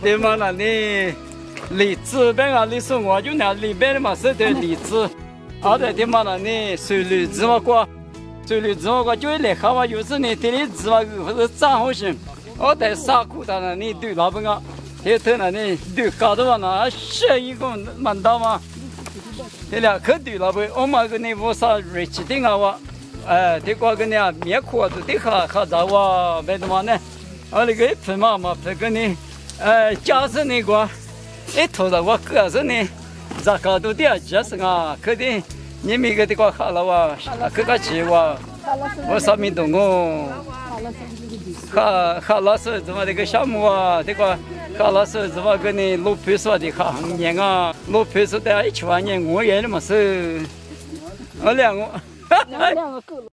对嘛那你荔枝边啊，你说我就那里边嘛是的荔枝，好的对嘛那你水梨子嘛瓜，水梨子嘛瓜就来好嘛，有时呢这里子嘛或者长好些，我在沙库的那你对那边啊，这头那你对搞的话那是一个蛮大嘛，这俩可对那边我们个你不啥瑞奇的啊这个个呢面壳子的哈咋哇，为什么呢？那个分嘛，这个呢，假设那个，头的我个是呢，咋搞都的就是啊，肯定你每个这个好了哇，各个去哇，我上面动哦，好了是怎么这个项目啊？这个好了是怎么个呢？老皮说的好年啊，老皮说的1万年，我也那么是，我两个够了。